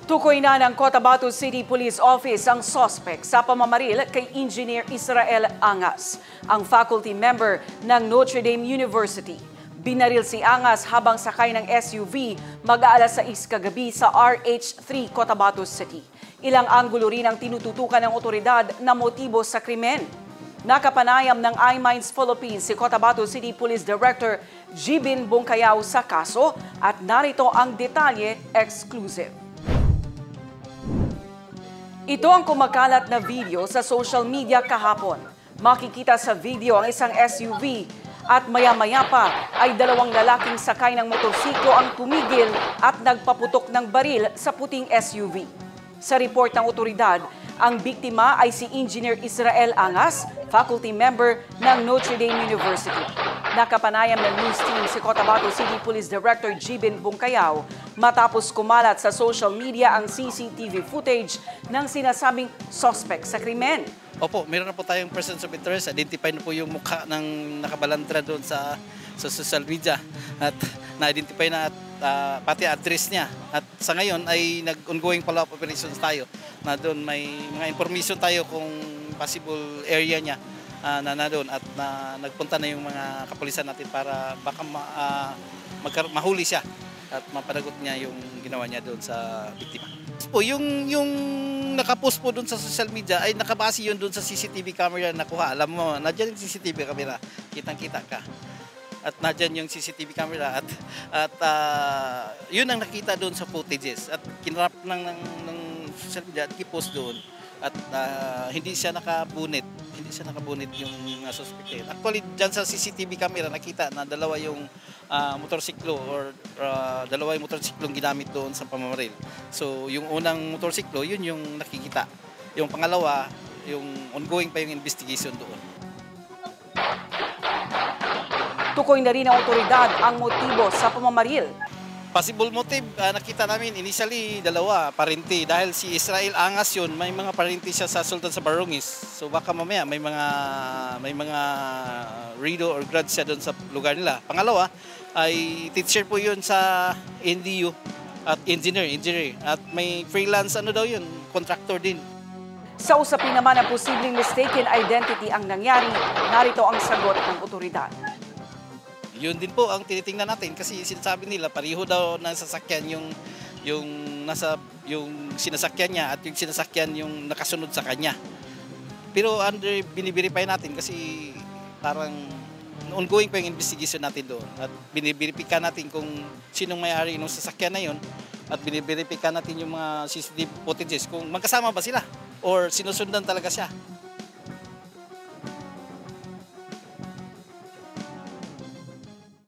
Tukoy na ng Cotabato City Police Office ang suspect sa pamamaril kay Engineer Israel Angas, ang faculty member ng Notre Dame University. Binaril si Angas habang sakay ng SUV mag-aalas 6 kagabi sa RH3 Cotabato City. Ilang anggulo rin ang tinututukan ng otoridad na motibo sa krimen. Nakapanayam ng iMinds Philippines si Cotabato City Police Director Jibin Bongkayao sa kaso at narito ang detalye exclusive. Ito ang kumakalat na video sa social media kahapon. Makikita sa video ang isang SUV at maya-maya pa ay dalawang lalaking sakay ng motorsiklo ang tumigil at nagpaputok ng baril sa puting SUV. Sa report ng otoridad, ang biktima ay si Engineer Israel Angas, faculty member ng Notre Dame University. Nakapanayam ng news team si Cotabato City Police Director Jibin Bongkayao matapos kumalat sa social media ang CCTV footage ng sinasabing suspect sa krimen. Opo, meron na po tayong persons of interest. Identify na po yung mukha ng nakabalandra doon sa social media at na-identify na pati address niya. At sa ngayon ay nag-ongoing follow-up operations tayo na doon may mga information tayo kung possible area niya na doon at nagpunta na yung mga kapulisan natin para baka mahuli siya at mapanagot niya yung ginawa niya doon sa biktima. Po, yung nakapost po doon sa social media ay nakabase yun doon sa CCTV camera na nakuha. Alam mo, nandiyan yung CCTV camera, kitang-kita ka. At nandiyan yung CCTV camera at yun ang nakita doon sa footages at kinrap ng social media at kipost doon at hindi siya nakabunit yung suspect. Actually, dyan sa CCTV camera nakita na dalawa yung motorsiklo or dalawa yung motorsiklong ginamit doon sa pamamaril. So, yung unang motorsiklo, yun yung nakikita. Yung pangalawa, yung ongoing pa yung investigation doon. Tukoy na rin ng otoridad ang motibo sa pamamaril. Possible motive, nakita namin initially dalawa, parente. Dahil si Israel Angas yun, may mga parente siya sa Sultan sa Barongis. So baka mamaya may mga rido or grudge siya doon sa lugar nila. Pangalawa, ay teacher po yun sa NDU at engineer. At may freelance daw yun, contractor din. Sa usapin naman ng posibleng mistaken identity ang nangyari, narito ang sagot ng otoridad. Yun din po ang tinitingnan natin kasi sinasabi nila pareho daw ng sasakyan yung sinasakyan niya at yung sinasakyan yung nakasunod sa kanya. Pero biniverify natin kasi parang ongoing pa yung investigation natin doon at biniverify natin kung sinong may-ari ng sasakyan na yun at biniverify natin yung mga CCTV footages kung magkasama ba sila or sinusundan talaga siya.